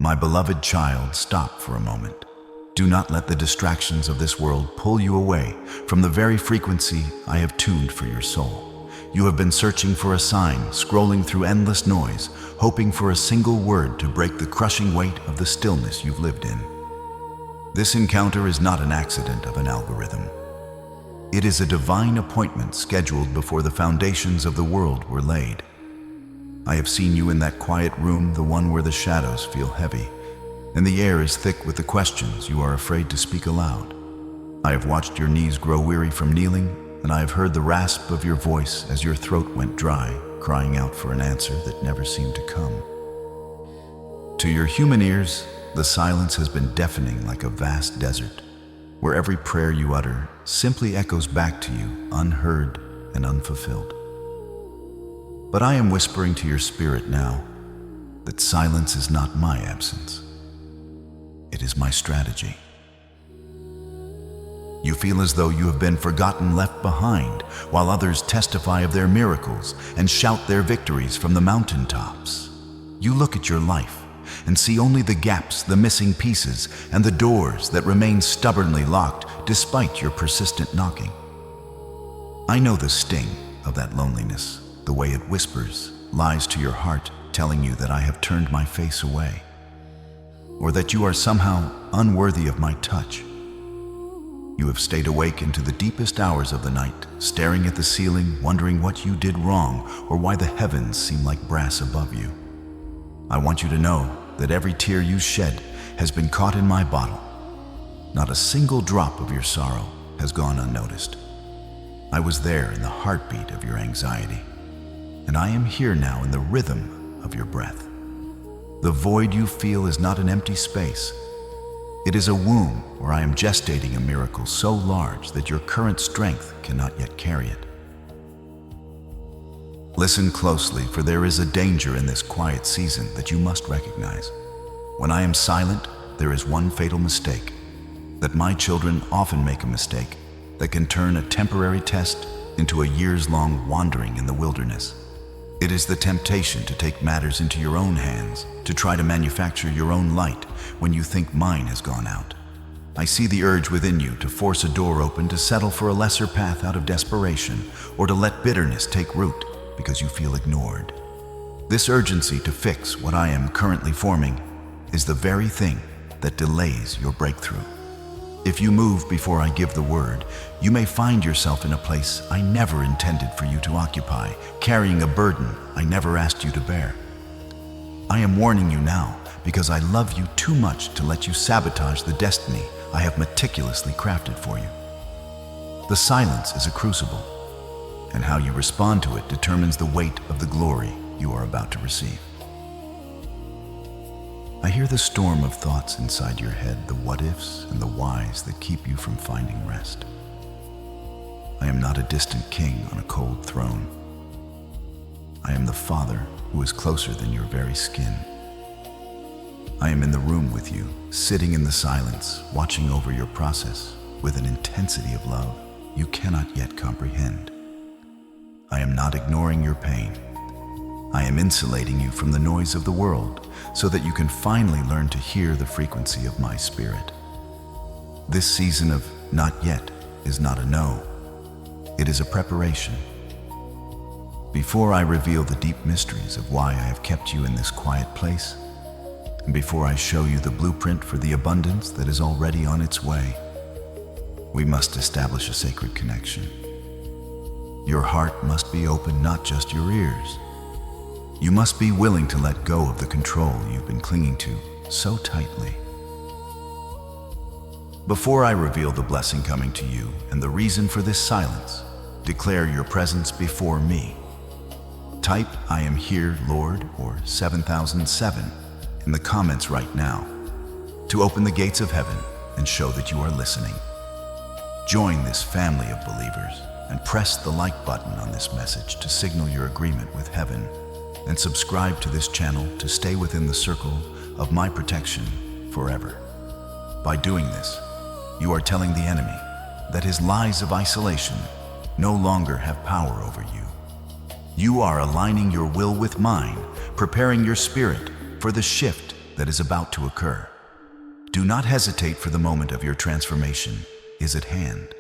My beloved child, stop for a moment. Do not let the distractions of this world pull you away from the very frequency I have tuned for your soul. You have been searching for a sign, scrolling through endless noise, hoping for a single word to break the crushing weight of the stillness you've lived in. This encounter is not an accident of an algorithm. It is a divine appointment scheduled before the foundations of the world were laid. I have seen you in that quiet room, the one where the shadows feel heavy, and the air is thick with the questions you are afraid to speak aloud. I have watched your knees grow weary from kneeling, and I have heard the rasp of your voice as your throat went dry, crying out for an answer that never seemed to come. To your human ears, the silence has been deafening like a vast desert, where every prayer you utter simply echoes back to you, unheard and unfulfilled. But I am whispering to your spirit now that silence is not my absence. It is my strategy. You feel as though you have been forgotten, left behind, while others testify of their miracles and shout their victories from the mountaintops. You look at your life and see only the gaps, the missing pieces, and the doors that remain stubbornly locked despite your persistent knocking. I know the sting of that loneliness, the way it whispers, lies to your heart, telling you that I have turned my face away, or that you are somehow unworthy of my touch. You have stayed awake into the deepest hours of the night, staring at the ceiling, wondering what you did wrong or why the heavens seem like brass above you. I want you to know that every tear you shed has been caught in my bottle. Not a single drop of your sorrow has gone unnoticed. I was there in the heartbeat of your anxiety, and I am here now in the rhythm of your breath. The void you feel is not an empty space. It is a womb where I am gestating a miracle so large that your current strength cannot yet carry it. Listen closely, for there is a danger in this quiet season that you must recognize. When I am silent, there is one fatal mistake, that my children often make a mistake that can turn a temporary test into a years-long wandering in the wilderness. It is the temptation to take matters into your own hands, to try to manufacture your own light when you think mine has gone out. I see the urge within you to force a door open, to settle for a lesser path out of desperation, or to let bitterness take root because you feel ignored. This urgency to fix what I am currently forming is the very thing that delays your breakthrough. If you move before I give the word, you may find yourself in a place I never intended for you to occupy, carrying a burden I never asked you to bear. I am warning you now because I love you too much to let you sabotage the destiny I have meticulously crafted for you. The silence is a crucible, and how you respond to it determines the weight of the glory you are about to receive. I hear the storm of thoughts inside your head, the what-ifs and the whys that keep you from finding rest. I am not a distant king on a cold throne. I am the Father who is closer than your very skin. I am in the room with you, sitting in the silence, watching over your process with an intensity of love you cannot yet comprehend. I am not ignoring your pain. I am insulating you from the noise of the world so that you can finally learn to hear the frequency of my spirit. This season of not yet is not a no. It is a preparation. Before I reveal the deep mysteries of why I have kept you in this quiet place, and before I show you the blueprint for the abundance that is already on its way, we must establish a sacred connection. Your heart must be open, not just your ears. You must be willing to let go of the control you've been clinging to so tightly. Before I reveal the blessing coming to you and the reason for this silence, declare your presence before me. Type "I am here, Lord," or 7007 in the comments right now to open the gates of heaven and show that you are listening. Join this family of believers and press the like button on this message to signal your agreement with heaven, and subscribe to this channel to stay within the circle of my protection forever. By doing this, you are telling the enemy that his lies of isolation no longer have power over you. You are aligning your will with mine, preparing your spirit for the shift that is about to occur. Do not hesitate, for the moment of your transformation is at hand,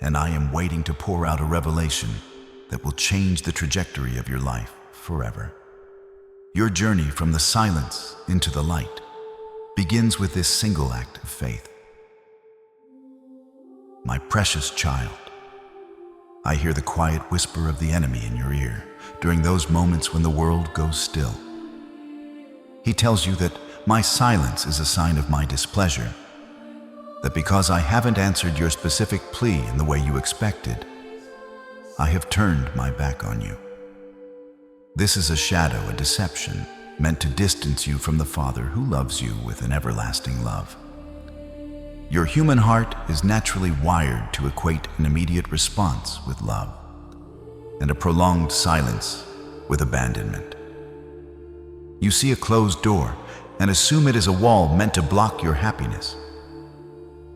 and I am waiting to pour out a revelation that will change the trajectory of your life forever. Your journey from the silence into the light begins with this single act of faith. My precious child, I hear the quiet whisper of the enemy in your ear during those moments when the world goes still. He tells you that my silence is a sign of my displeasure, that because I haven't answered your specific plea in the way you expected, I have turned my back on you. This is a shadow, a deception, meant to distance you from the Father who loves you with an everlasting love. Your human heart is naturally wired to equate an immediate response with love, and a prolonged silence with abandonment. You see a closed door and assume it is a wall meant to block your happiness.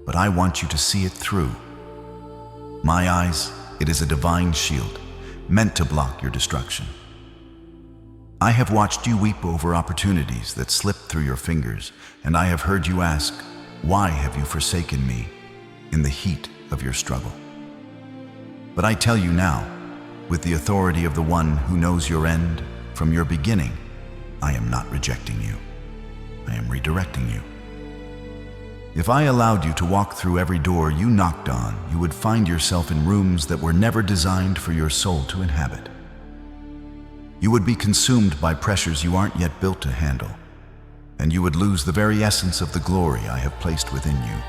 But I want you to see it through. My eyes, it is a divine shield meant to block your destruction. I have watched you weep over opportunities that slipped through your fingers, and I have heard you ask, "Why have you forsaken me?" in the heat of your struggle. But I tell you now, with the authority of the one who knows your end from your beginning, I am not rejecting you. I am redirecting you. If I allowed you to walk through every door you knocked on, you would find yourself in rooms that were never designed for your soul to inhabit. You would be consumed by pressures you aren't yet built to handle, and you would lose the very essence of the glory I have placed within you.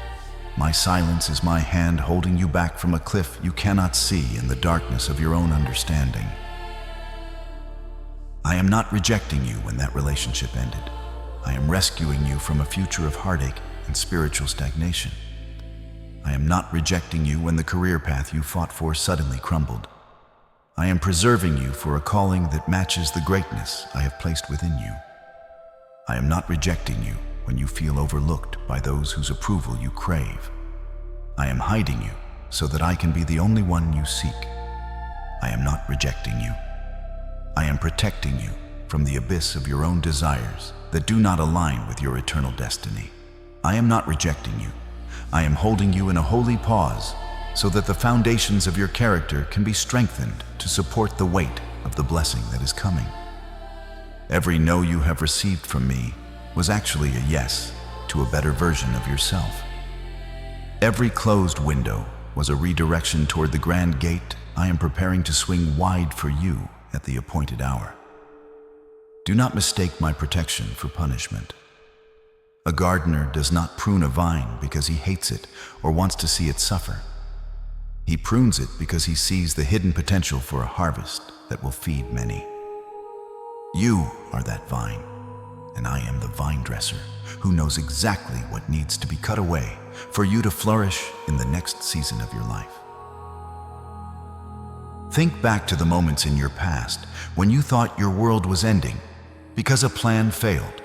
My silence is my hand holding you back from a cliff you cannot see in the darkness of your own understanding. I am not rejecting you when that relationship ended. I am rescuing you from a future of heartache and spiritual stagnation. I am not rejecting you when the career path you fought for suddenly crumbled. I am preserving you for a calling that matches the greatness I have placed within you. I am not rejecting you when you feel overlooked by those whose approval you crave. I am hiding you so that I can be the only one you seek. I am not rejecting you. I am protecting you from the abyss of your own desires that do not align with your eternal destiny. I am not rejecting you. I am holding you in a holy pause so that the foundations of your character can be strengthened to support the weight of the blessing that is coming. Every no you have received from me was actually a yes to a better version of yourself. Every closed window was a redirection toward the grand gate I am preparing to swing wide for you at the appointed hour. Do not mistake my protection for punishment. A gardener does not prune a vine because he hates it or wants to see it suffer. He prunes it because he sees the hidden potential for a harvest that will feed many. You are that vine, and I am the vine dresser who knows exactly what needs to be cut away for you to flourish in the next season of your life. Think back to the moments in your past when you thought your world was ending because a plan failed.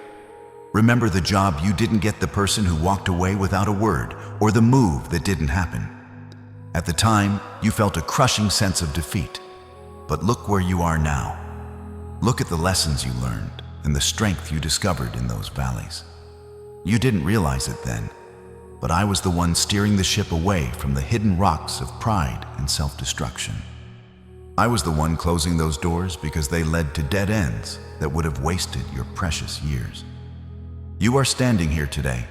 Remember the job you didn't get, the person who walked away without a word, or the move that didn't happen. At the time, you felt a crushing sense of defeat. But look where you are now. Look at the lessons you learned and the strength you discovered in those valleys. You didn't realize it then, but I was the one steering the ship away from the hidden rocks of pride and self-destruction. I was the one closing those doors because they led to dead ends that would have wasted your precious years. You are standing here today,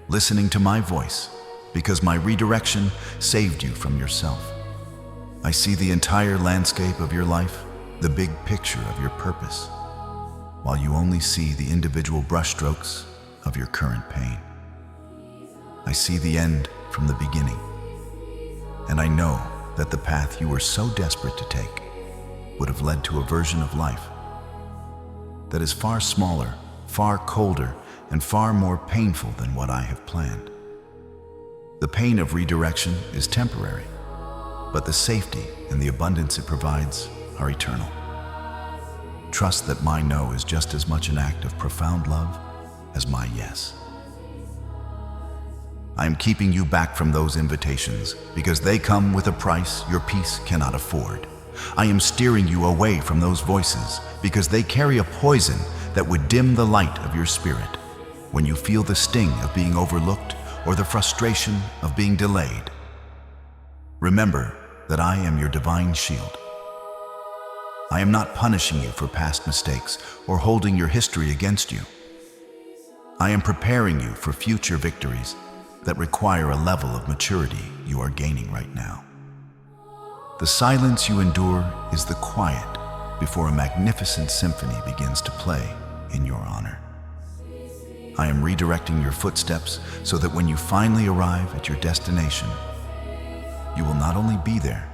listening to my voice, because my redirection saved you from yourself. I see the entire landscape of your life, the big picture of your purpose, while you only see the individual brushstrokes of your current pain. I see the end from the beginning, and I know that the path you were so desperate to take would have led to a version of life that is far smaller, far colder, and far more painful than what I have planned. The pain of redirection is temporary, but the safety and the abundance it provides are eternal. Trust that my no is just as much an act of profound love as my yes. I am keeping you back from those invitations because they come with a price your peace cannot afford. I am steering you away from those voices because they carry a poison that would dim the light of your spirit. when you feel the sting of being overlooked or the frustration of being delayed. Remember that I am your divine shield. I am not punishing you for past mistakes or holding your history against you. I am preparing you for future victories that require a level of maturity you are gaining right now. The silence you endure is the quiet before a magnificent symphony begins to play in your honor. I am redirecting your footsteps so that when you finally arrive at your destination, you will not only be there,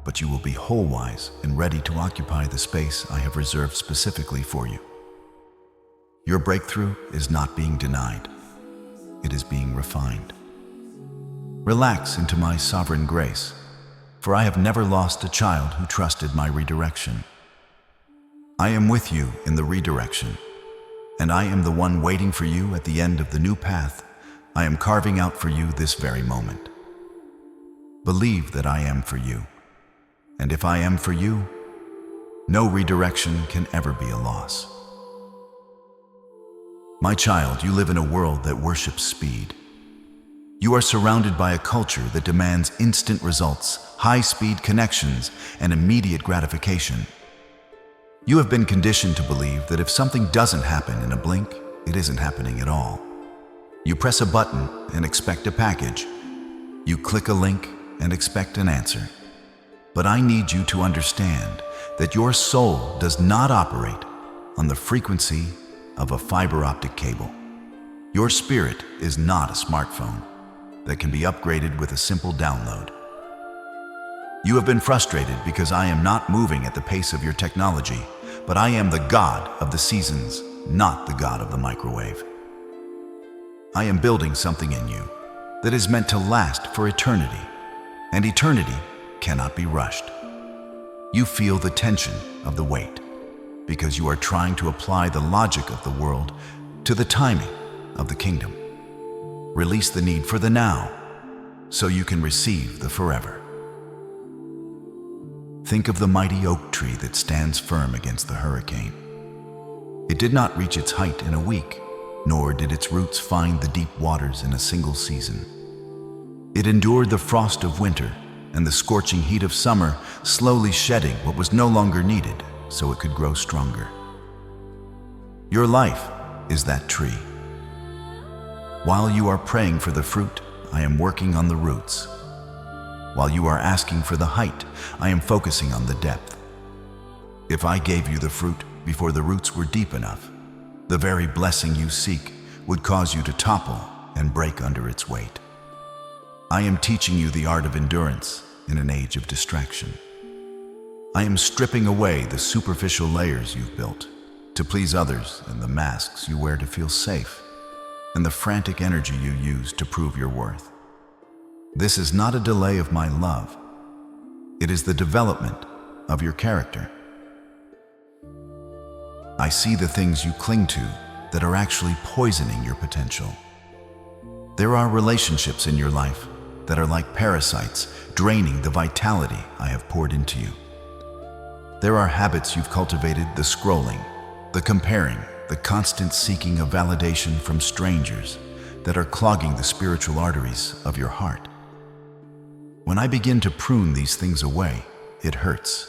but you will be whole-wise and ready to occupy the space I have reserved specifically for you. Your breakthrough is not being denied. It is being refined. Relax into my sovereign grace, for I have never lost a child who trusted my redirection. I am with you in the redirection, and I am the one waiting for you at the end of the new path I am carving out for you this very moment. Believe that I am for you, and if I am for you, no redirection can ever be a loss. My child, you live in a world that worships speed. You are surrounded by a culture that demands instant results, high-speed connections, and immediate gratification. You have been conditioned to believe that if something doesn't happen in a blink, it isn't happening at all. You press a button and expect a package. You click a link and expect an answer. But I need you to understand that your soul does not operate on the frequency of a fiber optic cable. Your spirit is not a smartphone that can be upgraded with a simple download. You have been frustrated because I am not moving at the pace of your technology, but I am the God of the seasons, not the God of the microwave. I am building something in you that is meant to last for eternity, and eternity cannot be rushed. You feel the tension of the weight because you are trying to apply the logic of the world to the timing of the kingdom. Release the need for the now so you can receive the forever. Think of the mighty oak tree that stands firm against the hurricane. It did not reach its height in a week, nor did its roots find the deep waters in a single season. It endured the frost of winter and the scorching heat of summer, slowly shedding what was no longer needed so it could grow stronger. Your life is that tree. While you are praying for the fruit, I am working on the roots. While you are asking for the height, I am focusing on the depth. If I gave you the fruit before the roots were deep enough, the very blessing you seek would cause you to topple and break under its weight. I am teaching you the art of endurance in an age of distraction. I am stripping away the superficial layers you've built to please others and the masks you wear to feel safe and the frantic energy you use to prove your worth. This is not a delay of my love. It is the development of your character. I see the things you cling to that are actually poisoning your potential. There are relationships in your life that are like parasites, draining the vitality I have poured into you. There are habits you've cultivated, the scrolling, the comparing, the constant seeking of validation from strangers that are clogging the spiritual arteries of your heart. When I begin to prune these things away, it hurts.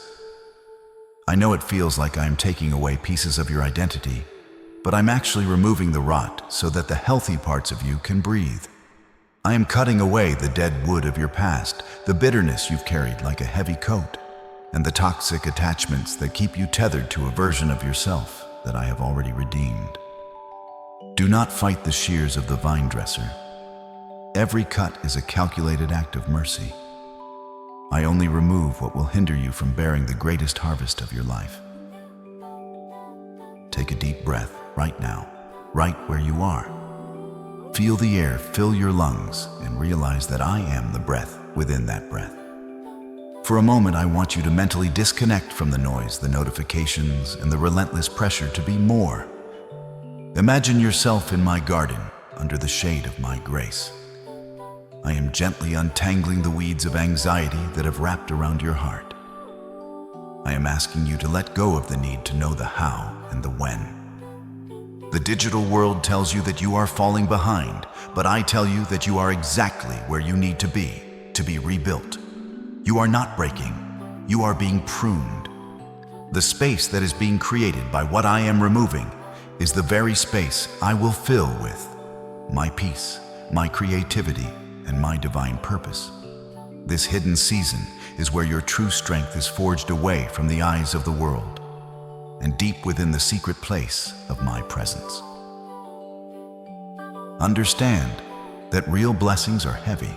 I know it feels like I'm taking away pieces of your identity, but I'm actually removing the rot so that the healthy parts of you can breathe. I am cutting away the dead wood of your past, the bitterness you've carried like a heavy coat, and the toxic attachments that keep you tethered to a version of yourself that I have already redeemed. Do not fight the shears of the vine dresser. Every cut is a calculated act of mercy. I only remove what will hinder you from bearing the greatest harvest of your life. Take a deep breath right now, right where you are. Feel the air fill your lungs and realize that I am the breath within that breath. For a moment, I want you to mentally disconnect from the noise, the notifications, and the relentless pressure to be more. Imagine yourself in my garden under the shade of my grace. I am gently untangling the weeds of anxiety that have wrapped around your heart. I am asking you to let go of the need to know the how and the when. The digital world tells you that you are falling behind, but I tell you that you are exactly where you need to be rebuilt. You are not breaking, you are being pruned. The space that is being created by what I am removing is the very space I will fill with my peace, my creativity, and my divine purpose. This hidden season is where your true strength is forged away from the eyes of the world and deep within the secret place of my presence. Understand that real blessings are heavy.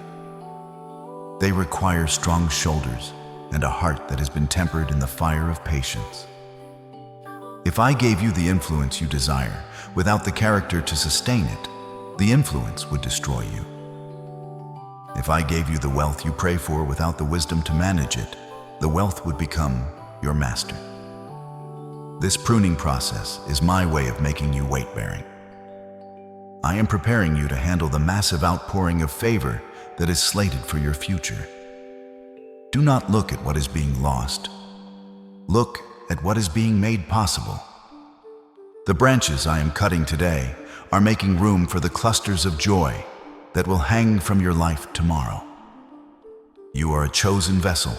They require strong shoulders and a heart that has been tempered in the fire of patience. If I gave you the influence you desire without the character to sustain it, the influence would destroy you. If I gave you the wealth you pray for without the wisdom to manage it, the wealth would become your master. This pruning process is my way of making you weight-bearing. I am preparing you to handle the massive outpouring of favor that is slated for your future. Do not look at what is being lost. Look at what is being made possible. The branches I am cutting today are making room for the clusters of joy that will hang from your life tomorrow. You are a chosen vessel,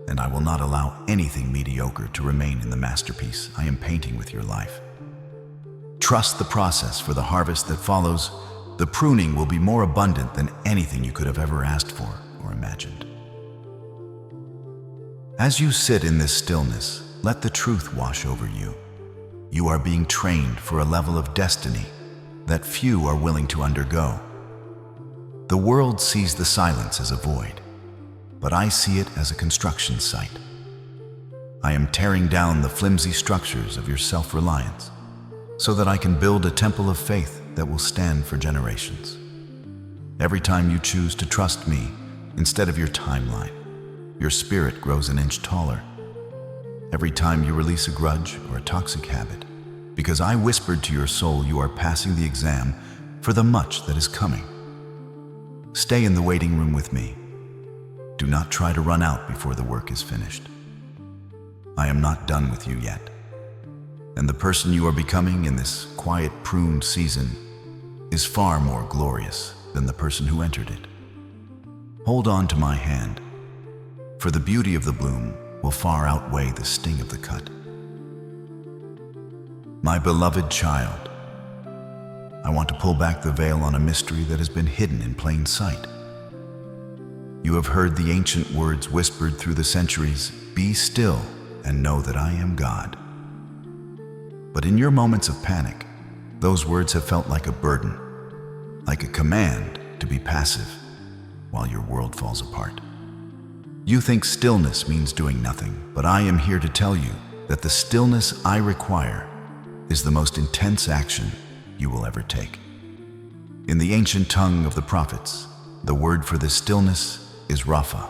and I will not allow anything mediocre to remain in the masterpiece I am painting with your life. Trust the process for the harvest that follows. The pruning will be more abundant than anything you could have ever asked for or imagined. As you sit in this stillness, let the truth wash over you. You are being trained for a level of destiny that few are willing to undergo. The world sees the silence as a void, but I see it as a construction site. I am tearing down the flimsy structures of your self-reliance so that I can build a temple of faith that will stand for generations. Every time you choose to trust me instead of your timeline, your spirit grows an inch taller. Every time you release a grudge or a toxic habit, because I whispered to your soul you are passing the exam for the much that is coming. Stay in the waiting room with me. Do not try to run out before the work is finished. I am not done with you yet. And the person you are becoming in this quiet pruned season is far more glorious than the person who entered it. Hold on to my hand, for the beauty of the bloom will far outweigh the sting of the cut. My beloved child, I want to pull back the veil on a mystery that has been hidden in plain sight. You have heard the ancient words whispered through the centuries, "Be still and know that I am God." But in your moments of panic, those words have felt like a burden, like a command to be passive while your world falls apart. You think stillness means doing nothing, but I am here to tell you that the stillness I require is the most intense action you will ever take. In the ancient tongue of the prophets, the word for this stillness is Rapha.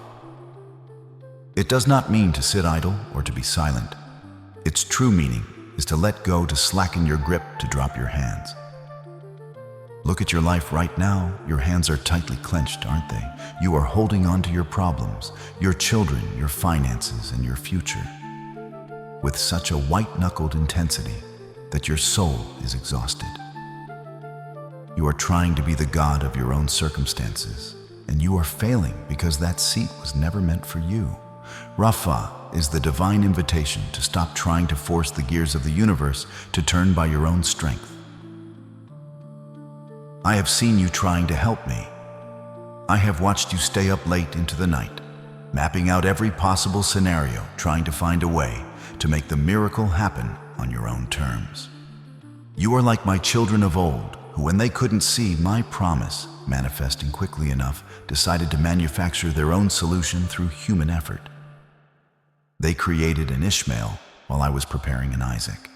It does not mean to sit idle or to be silent. Its true meaning is to let go, to slacken your grip, to drop your hands. Look at your life right now. Your hands are tightly clenched, aren't they? You are holding on to your problems, your children, your finances, and your future with such a white-knuckled intensity that your soul is exhausted. You are trying to be the god of your own circumstances, and you are failing because that seat was never meant for you. Rapha is the divine invitation to stop trying to force the gears of the universe to turn by your own strength. I have seen you trying to help me. I have watched you stay up late into the night, mapping out every possible scenario, trying to find a way to make the miracle happen on your own terms. You are like my children of old, who, when they couldn't see my promise manifesting quickly enough, decided to manufacture their own solution through human effort. They created an Ishmael while I was preparing an Isaac.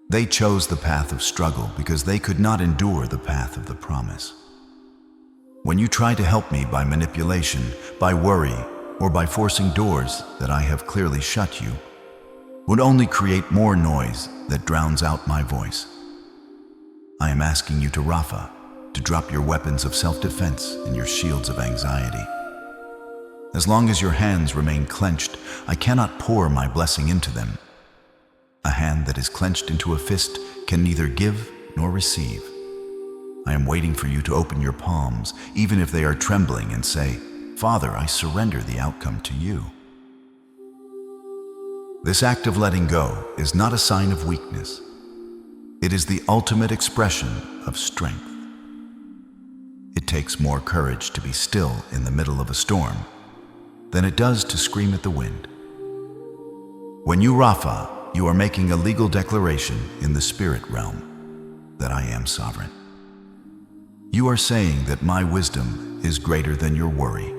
They chose the path of struggle because they could not endure the path of the promise. When you try to help me by manipulation, by worry, or by forcing doors that I have clearly shut, you would only create more noise that drowns out my voice. I am asking you to Rapha, to drop your weapons of self-defense and your shields of anxiety. As long as your hands remain clenched, I cannot pour my blessing into them. A hand that is clenched into a fist can neither give nor receive. I am waiting for you to open your palms, even if they are trembling, and say, "Father, I surrender the outcome to you." This act of letting go is not a sign of weakness. It is the ultimate expression of strength. It takes more courage to be still in the middle of a storm than it does to scream at the wind. When you Rafa, you are making a legal declaration in the spirit realm that I am sovereign. You are saying that my wisdom is greater than your worry,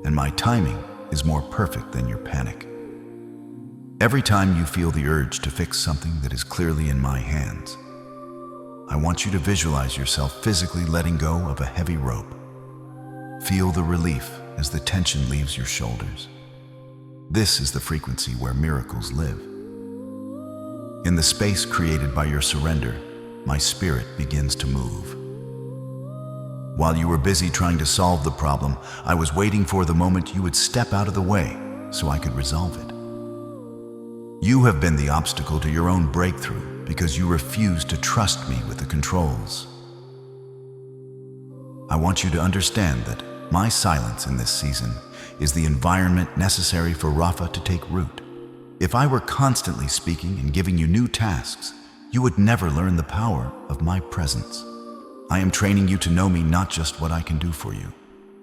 and my timing is more perfect than your panic. Every time you feel the urge to fix something that is clearly in my hands, I want you to visualize yourself physically letting go of a heavy rope. Feel the relief as the tension leaves your shoulders. This is the frequency where miracles live. In the space created by your surrender, my spirit begins to move. While you were busy trying to solve the problem, I was waiting for the moment you would step out of the way so I could resolve it. You have been the obstacle to your own breakthrough because you refuse to trust me with the controls. I want you to understand that my silence in this season is the environment necessary for Rafa to take root. If I were constantly speaking and giving you new tasks, you would never learn the power of my presence. I am training you to know me, not just what I can do for you.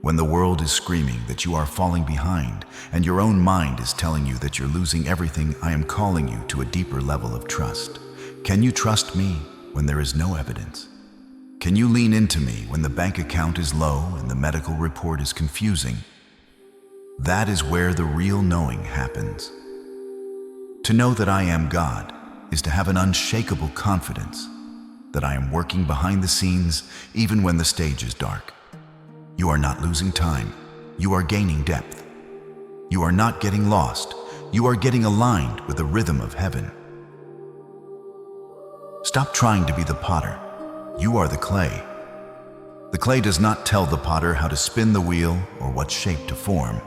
When the world is screaming that you are falling behind and your own mind is telling you that you're losing everything, I am calling you to a deeper level of trust. Can you trust me when there is no evidence? Can you lean into me when the bank account is low and the medical report is confusing? That is where the real knowing happens. To know that I am God is to have an unshakable confidence that I am working behind the scenes even when the stage is dark. You are not losing time. You are gaining depth. You are not getting lost. You are getting aligned with the rhythm of heaven. Stop trying to be the potter. You are the clay. The clay does not tell the potter how to spin the wheel or what shape to form.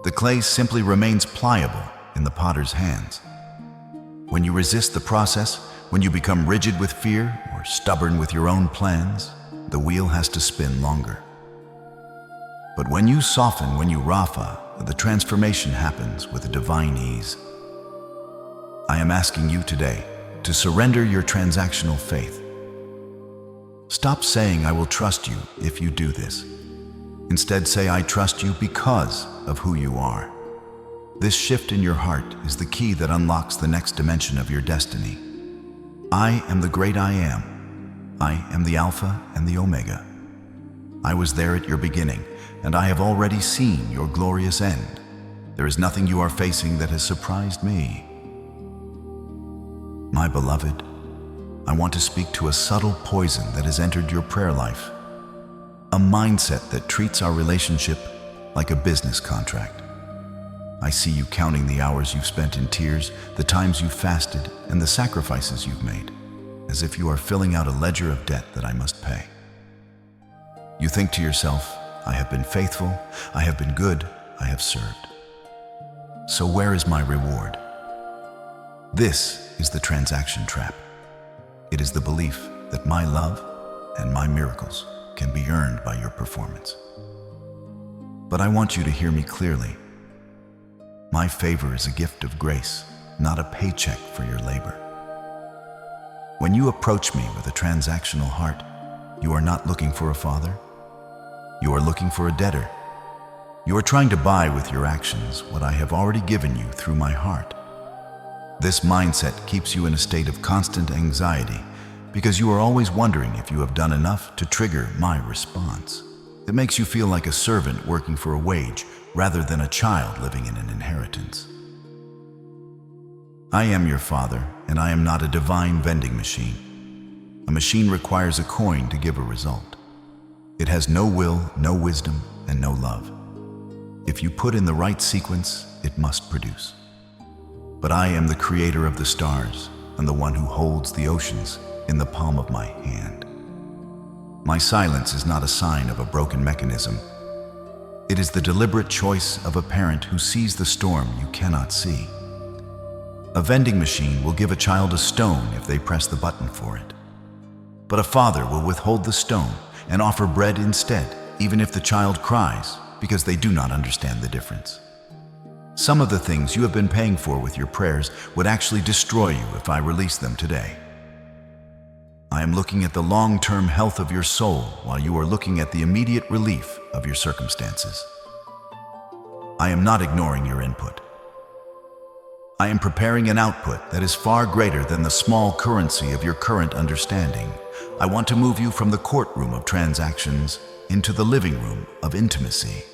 The clay simply remains pliable in the potter's hands. When you resist the process, when you become rigid with fear or stubborn with your own plans, the wheel has to spin longer. But when you soften, when you Rafa, the transformation happens with a divine ease. I am asking you today to surrender your transactional faith. Stop saying, "I will trust you if you do this." Instead, say, "I trust you because of who you are." This shift in your heart is the key that unlocks the next dimension of your destiny. I am the great I am. I am the Alpha and the Omega. I was there at your beginning, and I have already seen your glorious end. There is nothing you are facing that has surprised me. My beloved, I want to speak to a subtle poison that has entered your prayer life. A mindset that treats our relationship like a business contract. I see you counting the hours you've spent in tears, the times you've fasted, and the sacrifices you've made, as if you are filling out a ledger of debt that I must pay. You think to yourself, "I have been faithful, I have been good, I have served. So where is my reward?" This is the transaction trap. It is the belief that my love and my miracles can be earned by your performance. But I want you to hear me clearly. My favor is a gift of grace, not a paycheck for your labor. When you approach me with a transactional heart, you are not looking for a father. You are looking for a debtor. You are trying to buy with your actions what I have already given you through my heart. This mindset keeps you in a state of constant anxiety because you are always wondering if you have done enough to trigger my response. It makes you feel like a servant working for a wage rather than a child living in an inheritance. I am your father, and I am not a divine vending machine. A machine requires a coin to give a result. It has no will, no wisdom, and no love. If you put in the right sequence, it must produce. But I am the creator of the stars and the one who holds the oceans in the palm of my hand. My silence is not a sign of a broken mechanism. It is the deliberate choice of a parent who sees the storm you cannot see. A vending machine will give a child a stone if they press the button for it. But a father will withhold the stone and offer bread instead, even if the child cries, because they do not understand the difference. Some of the things you have been paying for with your prayers would actually destroy you if I release them today. I am looking at the long-term health of your soul while you are looking at the immediate relief of your circumstances. I am not ignoring your input. I am preparing an output that is far greater than the small currency of your current understanding. I want to move you from the courtroom of transactions into the living room of intimacy.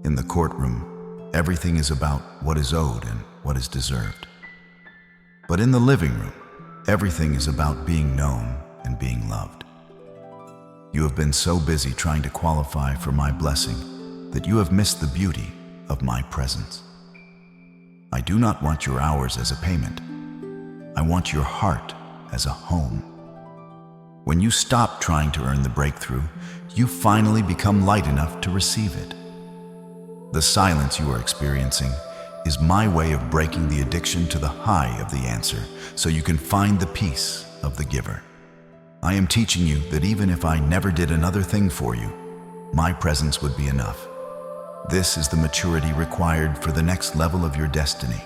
In the courtroom, everything is about what is owed and what is deserved. But in the living room, everything is about being known and being loved. You have been so busy trying to qualify for my blessing that you have missed the beauty of my presence. I do not want your hours as a payment. I want your heart as a home. When you stop trying to earn the breakthrough, you finally become light enough to receive it. The silence you are experiencing is my way of breaking the addiction to the high of the answer so you can find the peace of the giver. I am teaching you that even if I never did another thing for you, my presence would be enough. This is the maturity required for the next level of your destiny.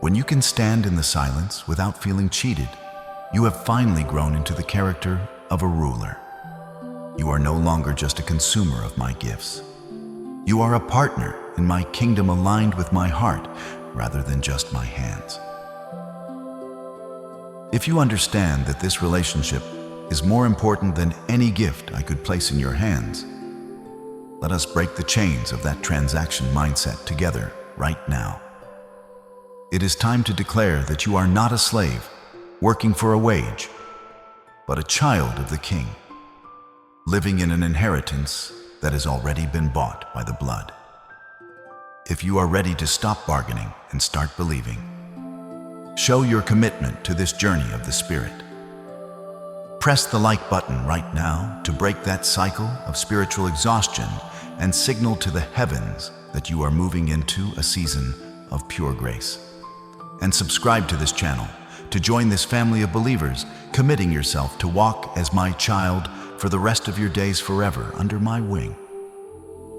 When you can stand in the silence without feeling cheated, you have finally grown into the character of a ruler. You are no longer just a consumer of my gifts. You are a partner in my kingdom aligned with my heart rather than just my hands. If you understand that this relationship is more important than any gift I could place in your hands, let us break the chains of that transaction mindset together right now. It is time to declare that you are not a slave working for a wage, but a child of the King, living in an inheritance that has already been bought by the blood. If you are ready to stop bargaining and start believing, show your commitment to this journey of the Spirit. Press the like button right now to break that cycle of spiritual exhaustion and signal to the heavens that you are moving into a season of pure grace. And subscribe to this channel to join this family of believers, committing yourself to walk as my child for the rest of your days forever under my wing.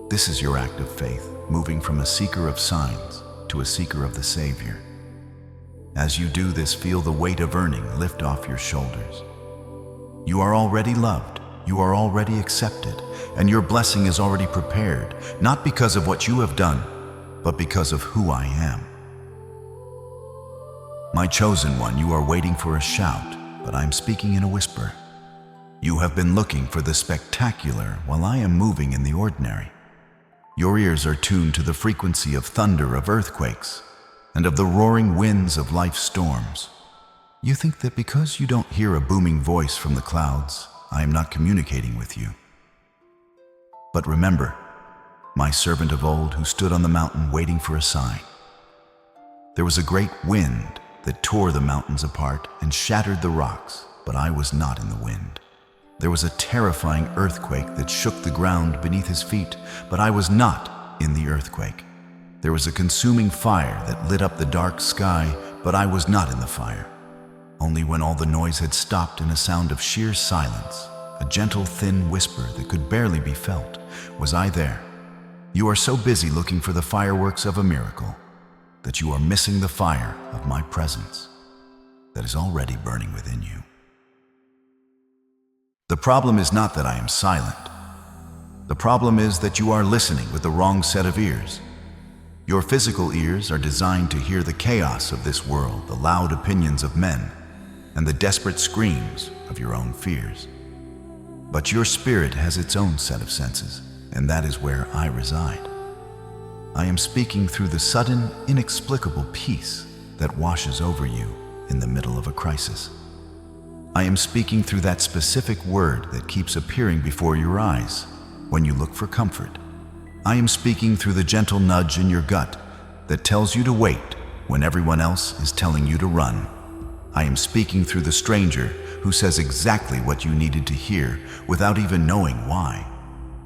This is your act of faith, moving from a seeker of signs to a seeker of the Savior. As you do this, feel the weight of earning lift off your shoulders. You are already loved, you are already accepted, and your blessing is already prepared, not because of what you have done, but because of who I am. My chosen one, you are waiting for a shout, but I'm speaking in a whisper. You have been looking for the spectacular while I am moving in the ordinary. Your ears are tuned to the frequency of thunder of earthquakes and of the roaring winds of life's storms. You think that because you don't hear a booming voice from the clouds, I am not communicating with you. But remember, my servant of old who stood on the mountain waiting for a sign. There was a great wind that tore the mountains apart and shattered the rocks, but I was not in the wind. There was a terrifying earthquake that shook the ground beneath his feet, but I was not in the earthquake. There was a consuming fire that lit up the dark sky, but I was not in the fire. Only when all the noise had stopped in a sound of sheer silence, a gentle, thin whisper that could barely be felt, was I there. You are so busy looking for the fireworks of a miracle that you are missing the fire of my presence that is already burning within you. The problem is not that I am silent. The problem is that you are listening with the wrong set of ears. Your physical ears are designed to hear the chaos of this world, the loud opinions of men, and the desperate screams of your own fears. But your spirit has its own set of senses, and that is where I reside. I am speaking through the sudden, inexplicable peace that washes over you in the middle of a crisis. I am speaking through that specific word that keeps appearing before your eyes when you look for comfort. I am speaking through the gentle nudge in your gut that tells you to wait when everyone else is telling you to run. I am speaking through the stranger who says exactly what you needed to hear without even knowing why.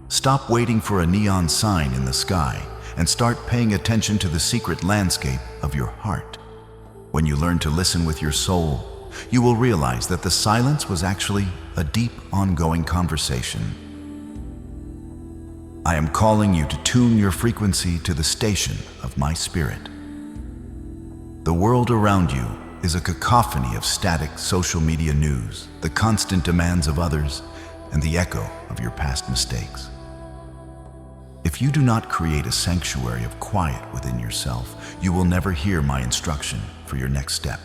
Stop waiting for a neon sign in the sky and start paying attention to the secret landscape of your heart. When you learn to listen with your soul, you will realize that the silence was actually a deep, ongoing conversation. I am calling you to tune your frequency to the station of my spirit. The world around you is a cacophony of static social media news, the constant demands of others, and the echo of your past mistakes. If you do not create a sanctuary of quiet within yourself, you will never hear my instruction for your next step.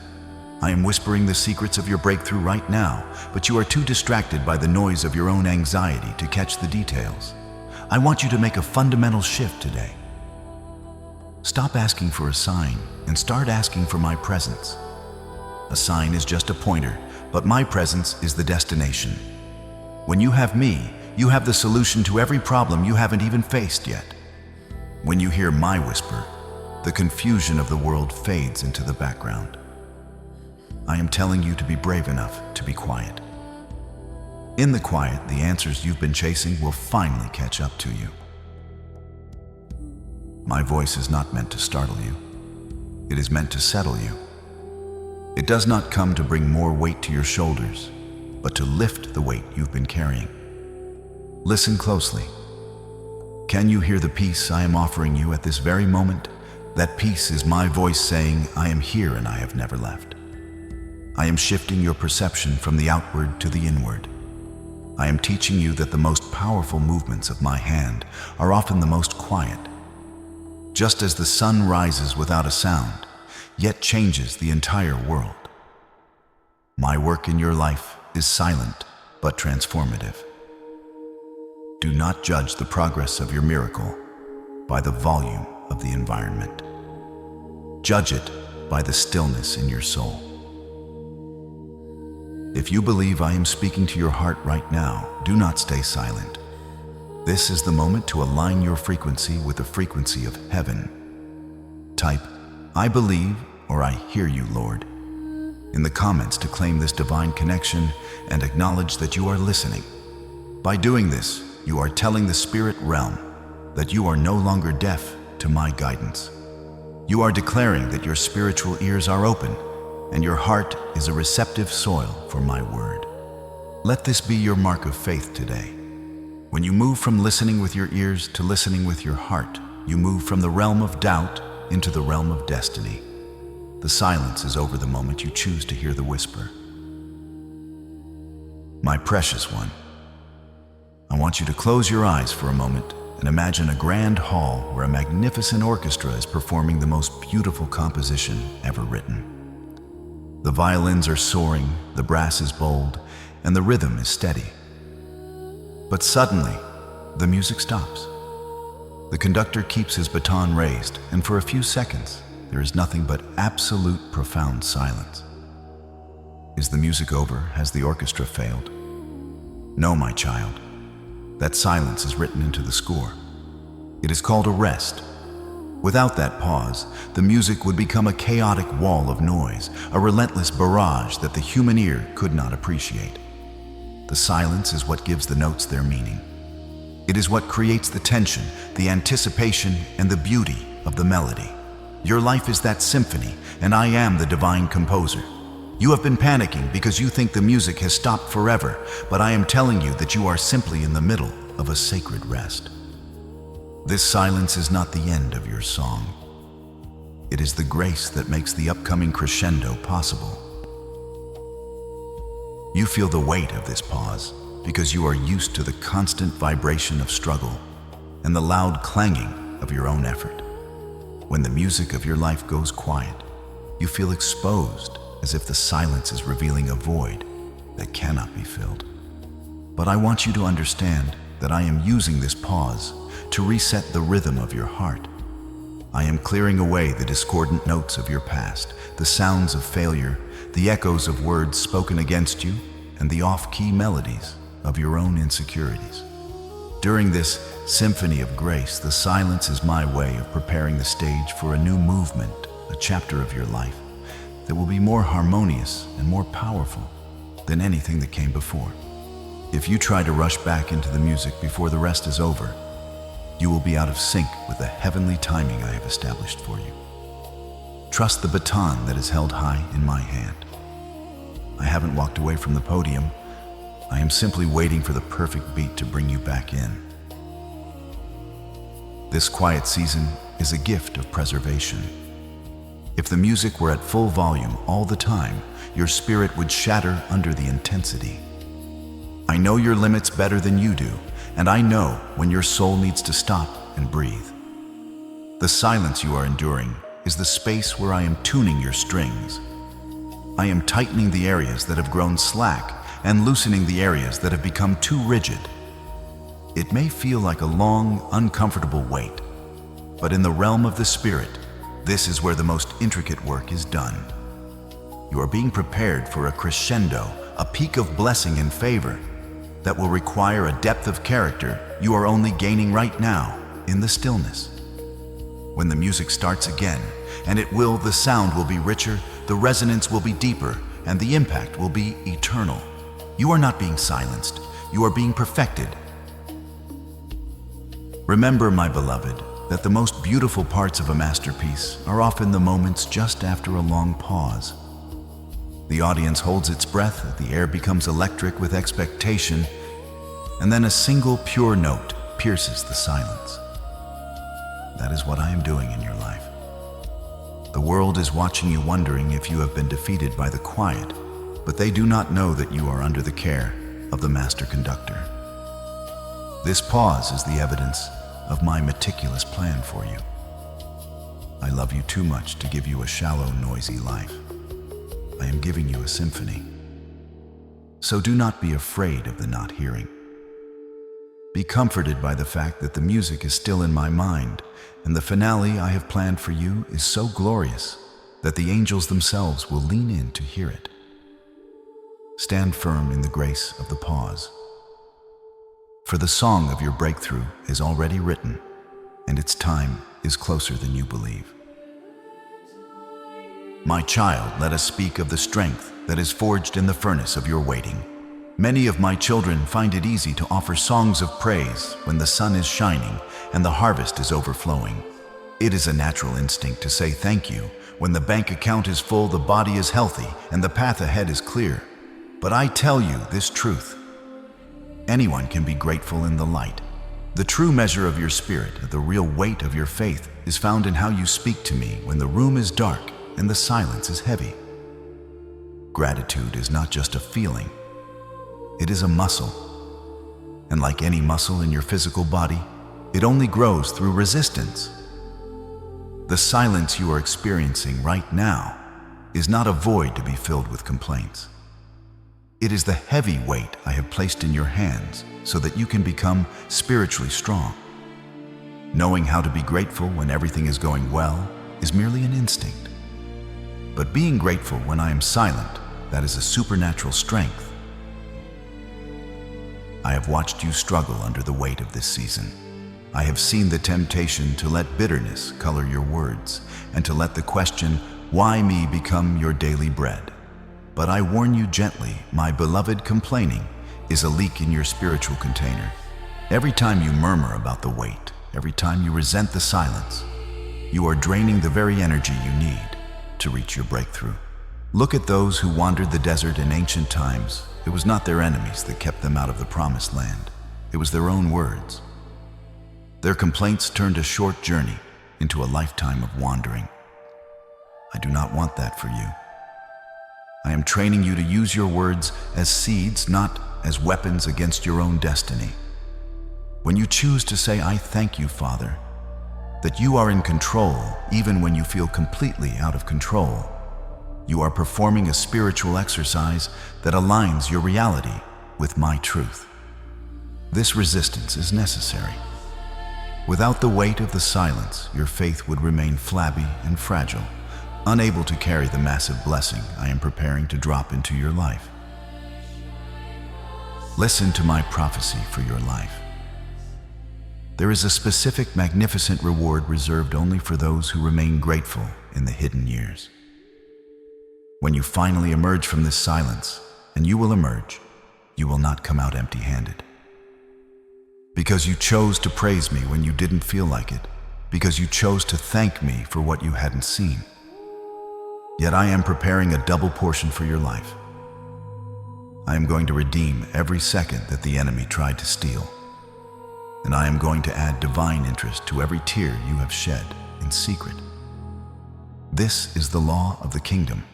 I am whispering the secrets of your breakthrough right now, but you are too distracted by the noise of your own anxiety to catch the details. I want you to make a fundamental shift today. Stop asking for a sign and start asking for my presence. A sign is just a pointer, but my presence is the destination. When you have me, you have the solution to every problem you haven't even faced yet. When you hear my whisper, the confusion of the world fades into the background. I am telling you to be brave enough to be quiet. In the quiet, the answers you've been chasing will finally catch up to you. My voice is not meant to startle you. It is meant to settle you. It does not come to bring more weight to your shoulders, but to lift the weight you've been carrying. Listen closely. Can you hear the peace I am offering you at this very moment? That peace is my voice saying, I am here and I have never left. I am shifting your perception from the outward to the inward. I am teaching you that the most powerful movements of my hand are often the most quiet. Just as the sun rises without a sound, yet changes the entire world. My work in your life is silent but transformative. Do not judge the progress of your miracle by the volume of the environment. Judge it by the stillness in your soul. If you believe I am speaking to your heart right now, do not stay silent. This is the moment to align your frequency with the frequency of heaven. Type, I believe, or I hear you, Lord, in the comments to claim this divine connection and acknowledge that you are listening. By doing this, you are telling the spirit realm that you are no longer deaf to my guidance. You are declaring that your spiritual ears are open and your heart is a receptive soil for my word. Let this be your mark of faith today. When you move from listening with your ears to listening with your heart, you move from the realm of doubt into the realm of destiny. The silence is over the moment you choose to hear the whisper. My precious one, I want you to close your eyes for a moment and imagine a grand hall where a magnificent orchestra is performing the most beautiful composition ever written. The violins are soaring, the brass is bold, and the rhythm is steady. But suddenly, the music stops. The conductor keeps his baton raised, and for a few seconds, there is nothing but absolute profound silence. Is the music over? Has the orchestra failed? No, my child. That silence is written into the score. It is called a rest. Without that pause, the music would become a chaotic wall of noise, a relentless barrage that the human ear could not appreciate. The silence is what gives the notes their meaning. It is what creates the tension, the anticipation, and the beauty of the melody. Your life is that symphony, and I am the divine composer. You have been panicking because you think the music has stopped forever, but I am telling you that you are simply in the middle of a sacred rest. This silence is not the end of your song. It is the grace that makes the upcoming crescendo possible. You feel the weight of this pause because you are used to the constant vibration of struggle and the loud clanging of your own effort. When the music of your life goes quiet, you feel exposed as if the silence is revealing a void that cannot be filled. But I want you to understand that I am using this pause to reset the rhythm of your heart. I am clearing away the discordant notes of your past, the sounds of failure, the echoes of words spoken against you, and the off-key melodies of your own insecurities. During this symphony of grace, the silence is my way of preparing the stage for a new movement, a chapter of your life that will be more harmonious and more powerful than anything that came before. If you try to rush back into the music before the rest is over, you will be out of sync with the heavenly timing I have established for you. Trust the baton that is held high in my hand. I haven't walked away from the podium. I am simply waiting for the perfect beat to bring you back in. This quiet season is a gift of preservation. If the music were at full volume all the time, your spirit would shatter under the intensity. I know your limits better than you do, and I know when your soul needs to stop and breathe. The silence you are enduring is the space where I am tuning your strings. I am tightening the areas that have grown slack and loosening the areas that have become too rigid. It may feel like a long, uncomfortable wait, but in the realm of the spirit, this is where the most intricate work is done. You are being prepared for a crescendo, a peak of blessing and favor that will require a depth of character you are only gaining right now in the stillness. When the music starts again, and the sound will be richer, the resonance will be deeper, and the impact will be eternal. You are not being silenced, you are being perfected. Remember, my beloved, that the most beautiful parts of a masterpiece are often the moments just after a long pause. The audience holds its breath, the air becomes electric with expectation, and then a single pure note pierces the silence. That is what I am doing in your life. The world is watching you, wondering if you have been defeated by the quiet, but they do not know that you are under the care of the master conductor. This pause is the evidence of my meticulous plan for you. I love you too much to give you a shallow, noisy life. I am giving you a symphony. So do not be afraid of the not hearing. Be comforted by the fact that the music is still in my mind, and the finale I have planned for you is so glorious that the angels themselves will lean in to hear it. Stand firm in the grace of the pause. For the song of your breakthrough is already written, and its time is closer than you believe. My child, let us speak of the strength that is forged in the furnace of your waiting. Many of my children find it easy to offer songs of praise when the sun is shining and the harvest is overflowing. It is a natural instinct to say thank you when the bank account is full, the body is healthy, and the path ahead is clear. But I tell you this truth: anyone can be grateful in the light. The true measure of your spirit, the real weight of your faith, is found in how you speak to me when the room is dark and the silence is heavy. Gratitude is not just a feeling, it is a muscle. And like any muscle in your physical body, it only grows through resistance. The silence you are experiencing right now is not a void to be filled with complaints. It is the heavy weight I have placed in your hands so that you can become spiritually strong. Knowing how to be grateful when everything is going well is merely an instinct. But being grateful when I am silent, that is a supernatural strength. I have watched you struggle under the weight of this season. I have seen the temptation to let bitterness color your words and to let the question, "Why me?" become your daily bread. But I warn you gently, my beloved, complaining is a leak in your spiritual container. Every time you murmur about the weight, every time you resent the silence, you are draining the very energy you need to reach your breakthrough. Look at those who wandered the desert in ancient times. It was not their enemies that kept them out of the promised land. It was their own words. Their complaints turned a short journey into a lifetime of wandering. I do not want that for you. I am training you to use your words as seeds, not as weapons against your own destiny. When you choose to say, "I thank you, Father," that you are in control even when you feel completely out of control, you are performing a spiritual exercise that aligns your reality with my truth. This resistance is necessary. Without the weight of the silence, your faith would remain flabby and fragile, unable to carry the massive blessing I am preparing to drop into your life. Listen to my prophecy for your life. There is a specific, magnificent reward reserved only for those who remain grateful in the hidden years. When you finally emerge from this silence, and you will emerge, you will not come out empty-handed. because you chose to praise me when you didn't feel like it, because you chose to thank me for what you hadn't seen. Yet I am preparing a double portion for your life. I am going to redeem every second that the enemy tried to steal, and I am going to add divine interest to every tear you have shed in secret. This is the law of the kingdom.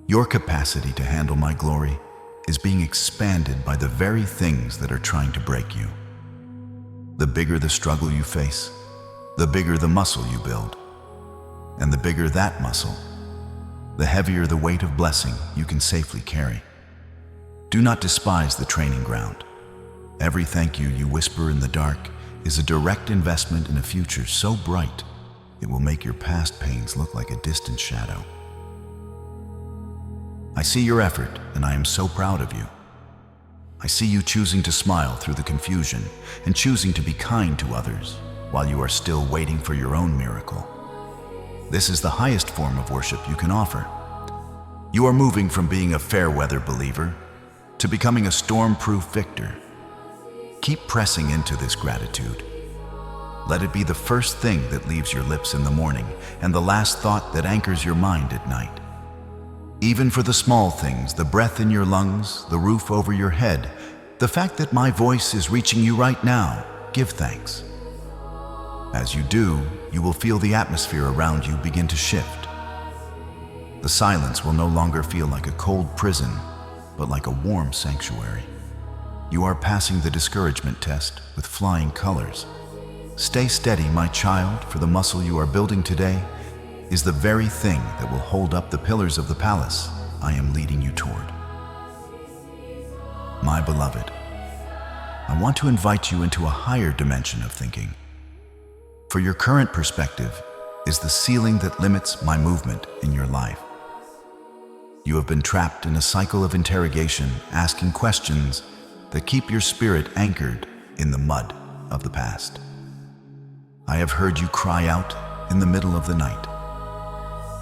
Your capacity to handle my glory is being expanded by the very things that are trying to break you. The bigger the struggle you face, the bigger the muscle you build. And the bigger that muscle, the heavier the weight of blessing you can safely carry. Do not despise the training ground. Every thank you you whisper in the dark is a direct investment in a future so bright it will make your past pains look like a distant shadow. I see your effort, and I am so proud of you. I see you choosing to smile through the confusion and choosing to be kind to others while you are still waiting for your own miracle. This is the highest form of worship you can offer. You are moving from being a fair-weather believer to becoming a storm-proof victor. Keep pressing into this gratitude. Let it be the first thing that leaves your lips in the morning and the last thought that anchors your mind at night. Even for the small things, the breath in your lungs, the roof over your head, the fact that my voice is reaching you right now, give thanks. As you do, you will feel the atmosphere around you begin to shift. The silence will no longer feel like a cold prison, but like a warm sanctuary. You are passing the discouragement test with flying colors. Stay steady, my child, for the muscle you are building today is the very thing that will hold up the pillars of the palace I am leading you toward. My beloved, I want to invite you into a higher dimension of thinking. For your current perspective is the ceiling that limits my movement in your life. You have been trapped in a cycle of interrogation, asking questions that keep your spirit anchored in the mud of the past. I have heard you cry out in the middle of the night.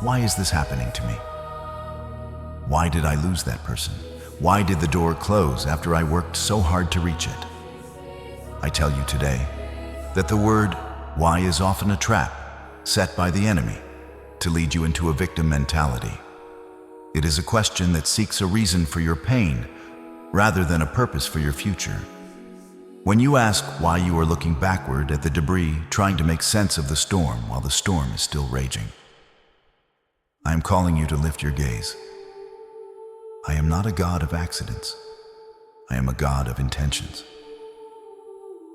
Why is this happening to me? Why did I lose that person? Why did the door close after I worked so hard to reach it? I tell you today that the word why is often a trap set by the enemy to lead you into a victim mentality. It is a question that seeks a reason for your pain rather than a purpose for your future. When you ask why you are looking backward at the debris, trying to make sense of the storm while the storm is still raging, I am calling you to lift your gaze. I am not a God of accidents. I am a God of intentions.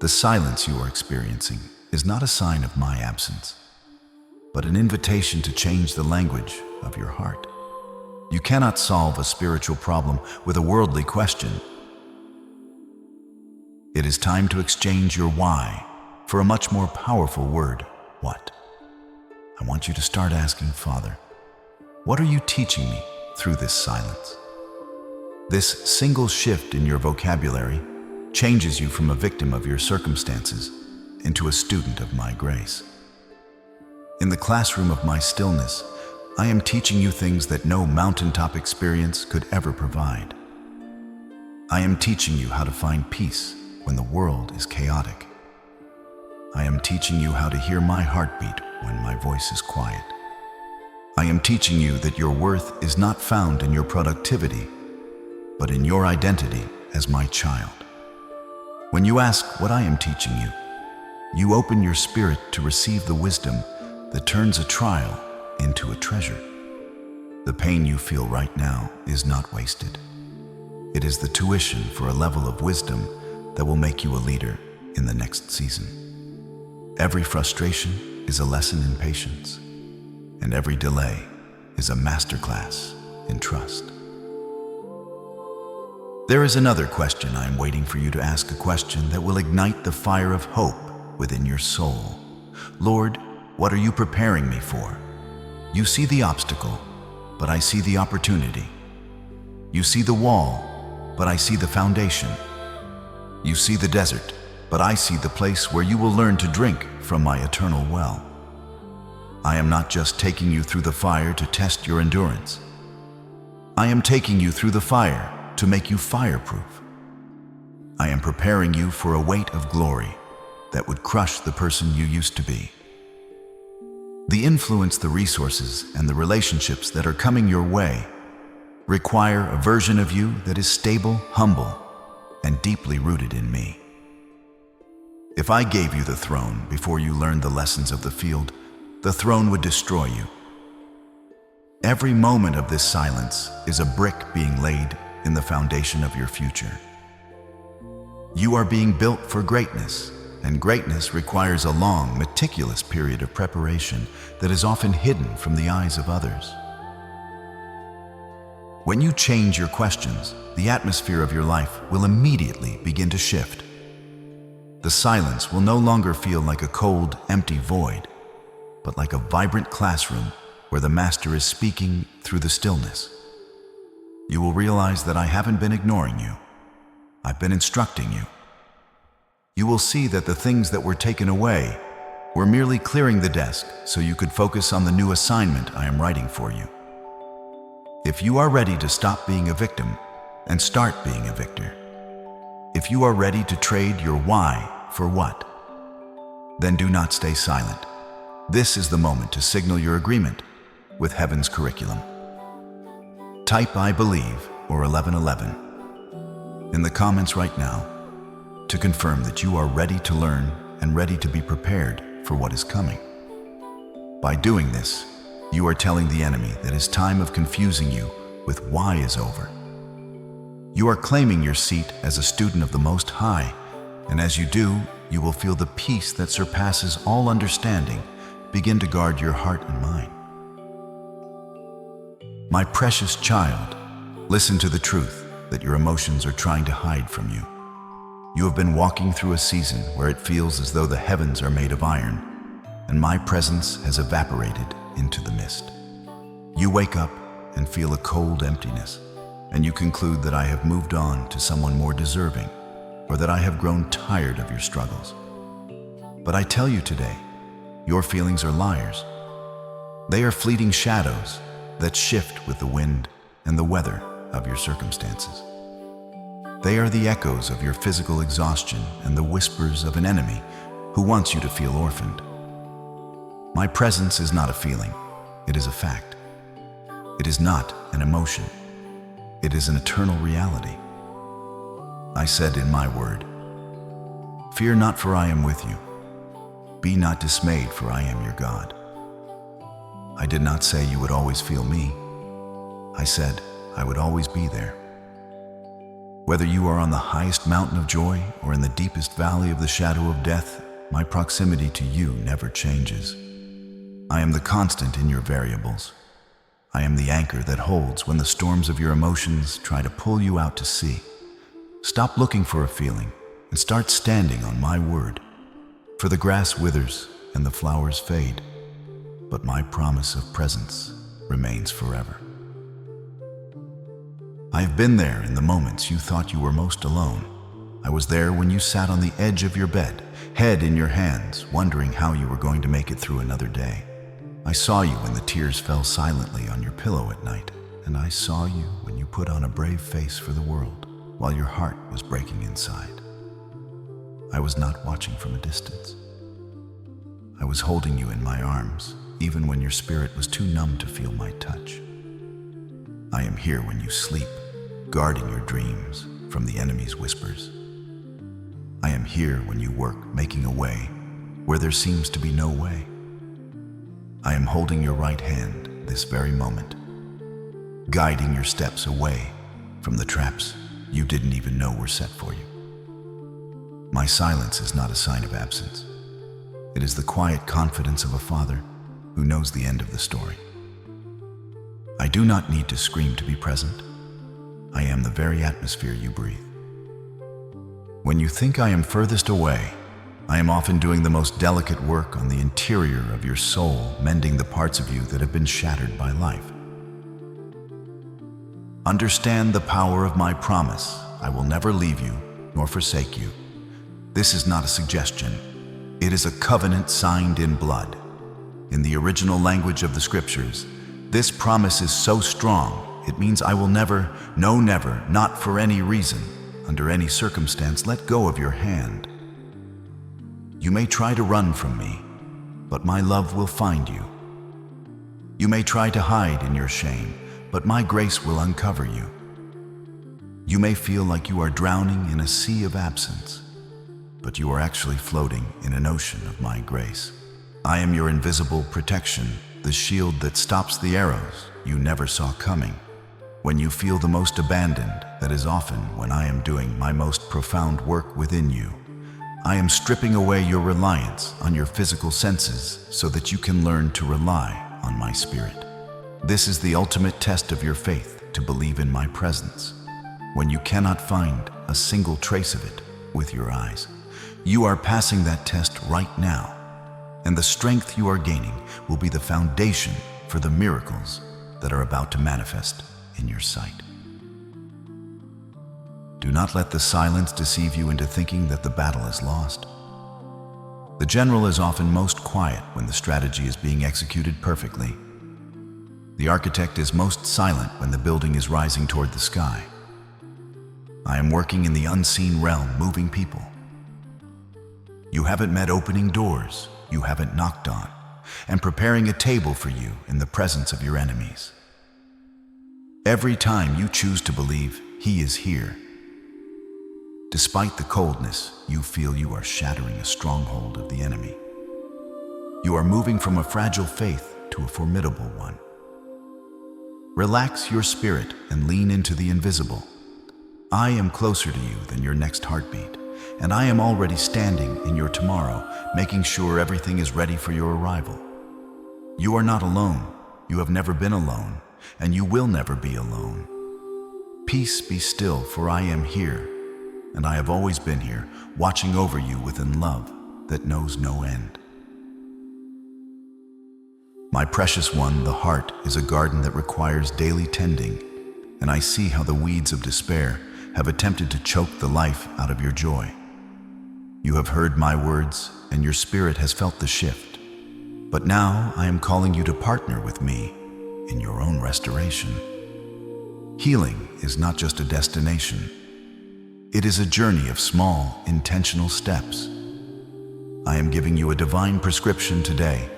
The silence you are experiencing is not a sign of my absence, but an invitation to change the language of your heart. You cannot solve a spiritual problem with a worldly question. It is time to exchange your why for a much more powerful word, what. I want you to start asking, Father, what are you teaching me through this silence? This single shift in your vocabulary changes you from a victim of your circumstances into a student of my grace. In the classroom of my stillness, I am teaching you things that no mountaintop experience could ever provide. I am teaching you how to find peace when the world is chaotic. I am teaching you how to hear my heartbeat when my voice is quiet. I am teaching you that your worth is not found in your productivity, but in your identity as my child. When you ask what I am teaching you, you open your spirit to receive the wisdom that turns a trial into a treasure. The pain you feel right now is not wasted. It is the tuition for a level of wisdom that will make you a leader in the next season. Every frustration is a lesson in patience, and every delay is a masterclass in trust. There is another question I am waiting for you to ask, a question that will ignite the fire of hope within your soul. Lord, what are you preparing me for? You see the obstacle, but I see the opportunity. You see the wall, but I see the foundation. You see the desert, but I see the place where you will learn to drink from my eternal well. I am not just taking you through the fire to test your endurance. I am taking you through the fire to make you fireproof. I am preparing you for a weight of glory that would crush the person you used to be. The influence, the resources, and the relationships that are coming your way require a version of you that is stable, humble, and deeply rooted in me. If I gave you the throne before you learned the lessons of the field, the throne would destroy you. Every moment of this silence is a brick being laid in the foundation of your future. You are being built for greatness, and greatness requires a long, meticulous period of preparation that is often hidden from the eyes of others. When you change your questions, the atmosphere of your life will immediately begin to shift. The silence will no longer feel like a cold, empty void, but like a vibrant classroom where the master is speaking through the stillness. You will realize that I haven't been ignoring you. I've been instructing you. You will see that the things that were taken away were merely clearing the desk so you could focus on the new assignment I am writing for you. If you are ready to stop being a victim and start being a victor, if you are ready to trade your why for what, then do not stay silent. This is the moment to signal your agreement with heaven's curriculum. Type "I believe" or 1111 in the comments right now to confirm that you are ready to learn and ready to be prepared for what is coming. By doing this, you are telling the enemy that his time of confusing you with why is over. You are claiming your seat as a student of the Most High, and as you do, you will feel the peace that surpasses all understanding begin to guard your heart and mind. My precious child, listen to the truth that your emotions are trying to hide from you. You have been walking through a season where it feels as though the heavens are made of iron, and my presence has evaporated into the mist. You wake up and feel a cold emptiness, and you conclude that I have moved on to someone more deserving, or that I have grown tired of your struggles. But I tell you today, your feelings are liars. They are fleeting shadows that shift with the wind and the weather of your circumstances. They are the echoes of your physical exhaustion and the whispers of an enemy who wants you to feel orphaned. My presence is not a feeling, it is a fact. It is not an emotion, it is an eternal reality. I said in my word, "Fear not, for I am with you. Be not dismayed, for I am your God." I did not say you would always feel me. I said I would always be there. Whether you are on the highest mountain of joy or in the deepest valley of the shadow of death, my proximity to you never changes. I am the constant in your variables. I am the anchor that holds when the storms of your emotions try to pull you out to sea. Stop looking for a feeling and start standing on my word. For the grass withers and the flowers fade, but my promise of presence remains forever. I've been there in the moments you thought you were most alone. I was there when you sat on the edge of your bed, head in your hands, wondering how you were going to make it through another day. I saw you when the tears fell silently on your pillow at night, and I saw you when you put on a brave face for the world while your heart was breaking inside. I was not watching from a distance. I was holding you in my arms, even when your spirit was too numb to feel my touch. I am here when you sleep, guarding your dreams from the enemy's whispers. I am here when you work, making a way where there seems to be no way. I am holding your right hand this very moment, guiding your steps away from the traps you didn't even know were set for you. My silence is not a sign of absence. It is the quiet confidence of a father who knows the end of the story. I do not need to scream to be present. I am the very atmosphere you breathe. When you think I am furthest away, I am often doing the most delicate work on the interior of your soul, mending the parts of you that have been shattered by life. Understand the power of my promise. I will never leave you nor forsake you. This is not a suggestion. It is a covenant signed in blood. In the original language of the scriptures, this promise is so strong, it means I will never, no never, not for any reason, under any circumstance, let go of your hand. You may try to run from me, but my love will find you. You may try to hide in your shame, but my grace will uncover you. You may feel like you are drowning in a sea of absence, but you are actually floating in an ocean of my grace. I am your invisible protection, the shield that stops the arrows you never saw coming. When you feel the most abandoned, that is often when I am doing my most profound work within you. I am stripping away your reliance on your physical senses so that you can learn to rely on my spirit. This is the ultimate test of your faith, to believe in my presence. When you cannot find a single trace of it with your eyes, you are passing that test right now, and the strength you are gaining will be the foundation for the miracles that are about to manifest in your sight. Do not let the silence deceive you into thinking that the battle is lost. The general is often most quiet when the strategy is being executed perfectly. The architect is most silent when the building is rising toward the sky. I am working in the unseen realm, moving people. You haven't met opening doors you haven't knocked on, and preparing a table for you in the presence of your enemies. Every time you choose to believe He is here, despite the coldness, you feel you are shattering a stronghold of the enemy. You are moving from a fragile faith to a formidable one. Relax your spirit and lean into the invisible. I am closer to you than your next heartbeat, and I am already standing in your tomorrow, making sure everything is ready for your arrival. You are not alone. You have never been alone, and you will never be alone. Peace be still, for I am here, and I have always been here, watching over you within love that knows no end. My precious one, the heart is a garden that requires daily tending, and I see how the weeds of despair have attempted to choke the life out of your joy. You have heard my words, and your spirit has felt the shift. But now I am calling you to partner with me in your own restoration. Healing is not just a destination. It is a journey of small, intentional steps. I am giving you a divine prescription today,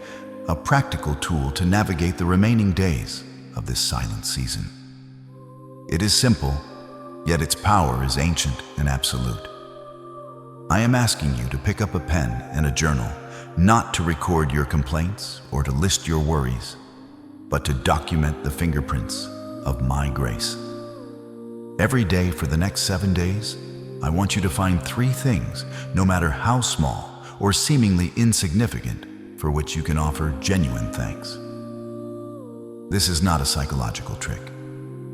a practical tool to navigate the remaining days of this silent season. It is simple, yet its power is ancient and absolute. I am asking you to pick up a pen and a journal, not to record your complaints or to list your worries, but to document the fingerprints of my grace. Every day for the next 7 days, I want you to find 3 things, no matter how small or seemingly insignificant, for which you can offer genuine thanks. This is not a psychological trick.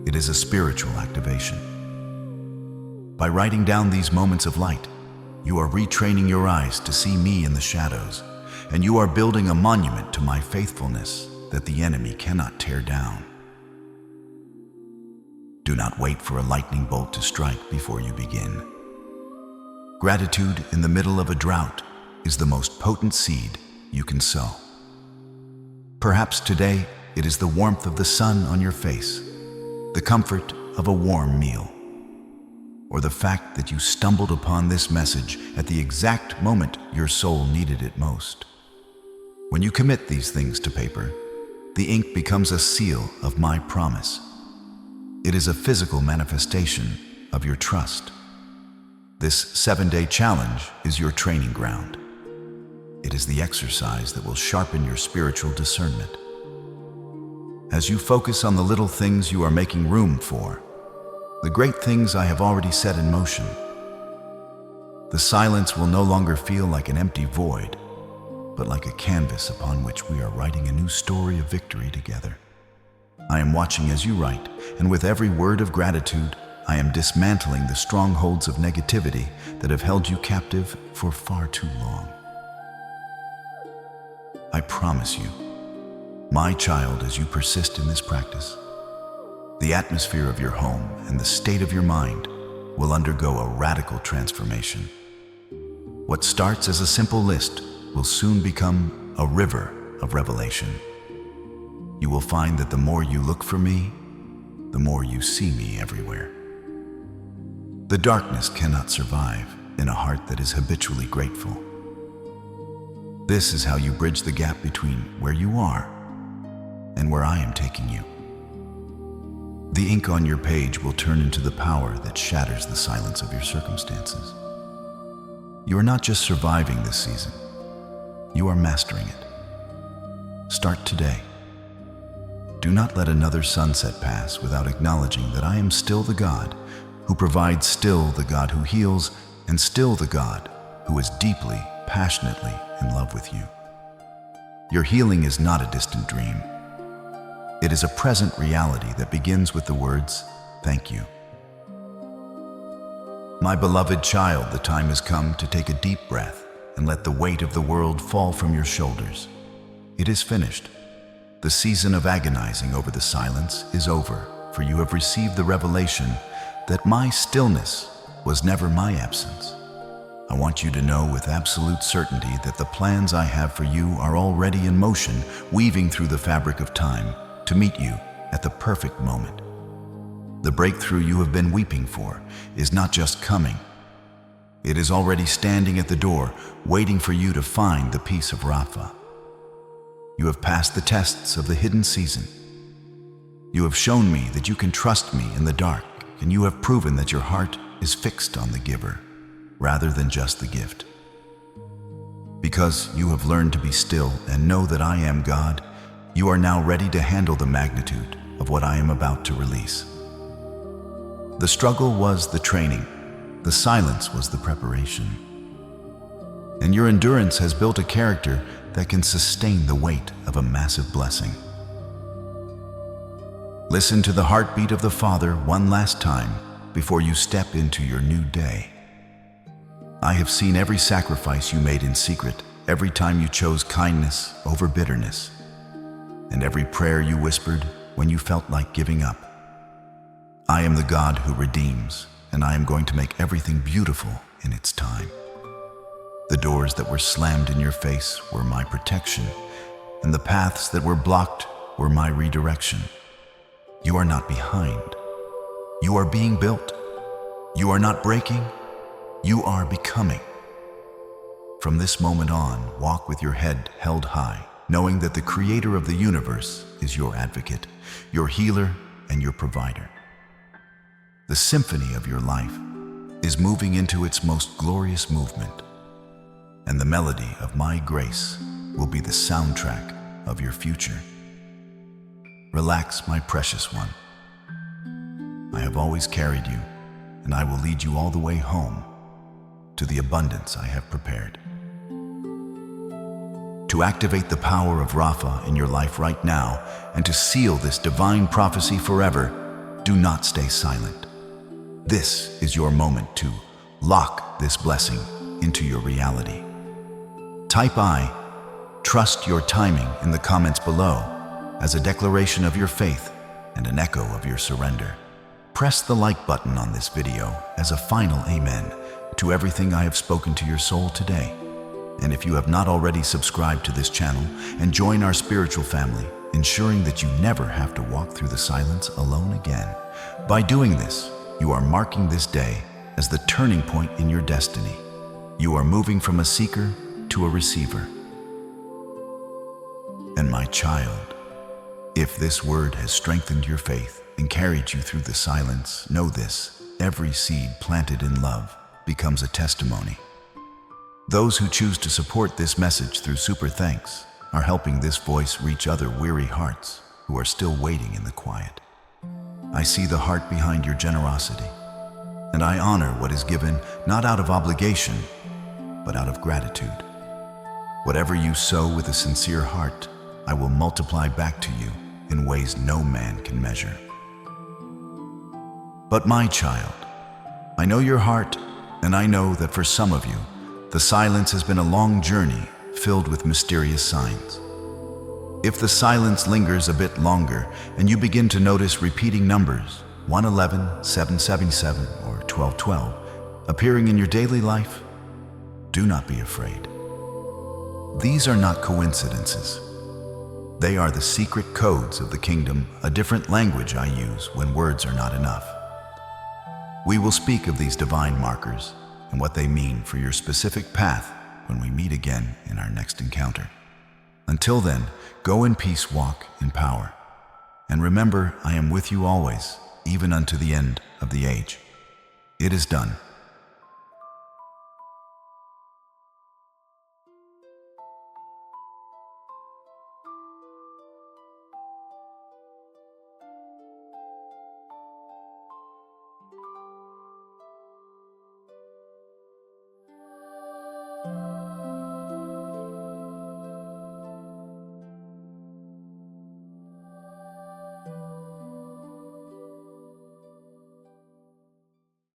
It is a spiritual activation. By writing down these moments of light, you are retraining your eyes to see me in the shadows, and you are building a monument to my faithfulness that the enemy cannot tear down. Do not wait for a lightning bolt to strike before you begin. Gratitude in the middle of a drought is the most potent seed you can sow. Perhaps today it is the warmth of the sun on your face, the comfort of a warm meal, or the fact that you stumbled upon this message at the exact moment your soul needed it most. When you commit these things to paper, the ink becomes a seal of my promise. It is a physical manifestation of your trust. This 7-day challenge is your training ground. It is the exercise that will sharpen your spiritual discernment. As you focus on the little things you are making room for, the great things I have already set in motion, the silence will no longer feel like an empty void, but like a canvas upon which we are writing a new story of victory together. I am watching as you write, and with every word of gratitude, I am dismantling the strongholds of negativity that have held you captive for far too long. I promise you, my child, as you persist in this practice, the atmosphere of your home and the state of your mind will undergo a radical transformation. What starts as a simple list will soon become a river of revelation. You will find that the more you look for me, the more you see me everywhere. The darkness cannot survive in a heart that is habitually grateful. This is how you bridge the gap between where you are and where I am taking you. The ink on your page will turn into the power that shatters the silence of your circumstances. You are not just surviving this season, you are mastering it. Start today. Do not let another sunset pass without acknowledging that I am still the God who provides, still the God who heals, and still the God who is deeply, passionately in love with you. Your healing is not a distant dream. It is a present reality that begins with the words, "Thank you." My beloved child, the time has come to take a deep breath and let the weight of the world fall from your shoulders. It is finished. The season of agonizing over the silence is over, for you have received the revelation that my stillness was never my absence. I want you to know with absolute certainty that the plans I have for you are already in motion, weaving through the fabric of time to meet you at the perfect moment. The breakthrough you have been weeping for is not just coming. It is already standing at the door, waiting for you to find the peace of Rapha. You have passed the tests of the hidden season. You have shown me that you can trust me in the dark, and you have proven that your heart is fixed on the giver, rather than just the gift. Because you have learned to be still and know that I am God, you are now ready to handle the magnitude of what I am about to release. The struggle was the training, the silence was the preparation. And your endurance has built a character that can sustain the weight of a massive blessing. Listen to the heartbeat of the Father one last time before you step into your new day. I have seen every sacrifice you made in secret, every time you chose kindness over bitterness, and every prayer you whispered when you felt like giving up. I am the God who redeems, and I am going to make everything beautiful in its time. The doors that were slammed in your face were my protection, and the paths that were blocked were my redirection. You are not behind. You are being built. You are not breaking. You are becoming. From this moment on, walk with your head held high, knowing that the Creator of the universe is your advocate, your healer, and your provider. The symphony of your life is moving into its most glorious movement, and the melody of my grace will be the soundtrack of your future. Relax, my precious one. I have always carried you, and I will lead you all the way home to the abundance I have prepared. To activate the power of Rapha in your life right now and to seal this divine prophecy forever, do not stay silent. This is your moment to lock this blessing into your reality. Type "I trust your timing" in the comments below as a declaration of your faith and an echo of your surrender. Press the like button on this video as a final amen to everything I have spoken to your soul today. And if you have not already subscribed to this channel and join our spiritual family, ensuring that you never have to walk through the silence alone again. By doing this, you are marking this day as the turning point in your destiny. You are moving from a seeker to a receiver. And my child, if this word has strengthened your faith and carried you through the silence, know this: every seed planted in love becomes a testimony. Those who choose to support this message through super thanks are helping this voice reach other weary hearts who are still waiting in the quiet. I see the heart behind your generosity, and I honor what is given not out of obligation, but out of gratitude. Whatever you sow with a sincere heart, I will multiply back to you in ways no man can measure. But my child, I know your heart, and I know that for some of you, the silence has been a long journey filled with mysterious signs. If the silence lingers a bit longer and you begin to notice repeating numbers, 111, 777, or 1212, appearing in your daily life, do not be afraid. These are not coincidences. They are the secret codes of the kingdom, a different language I use when words are not enough. We will speak of these divine markers and what they mean for your specific path when we meet again in our next encounter. Until then, go in peace, walk in power. And remember, I am with you always, even unto the end of the age. It is done.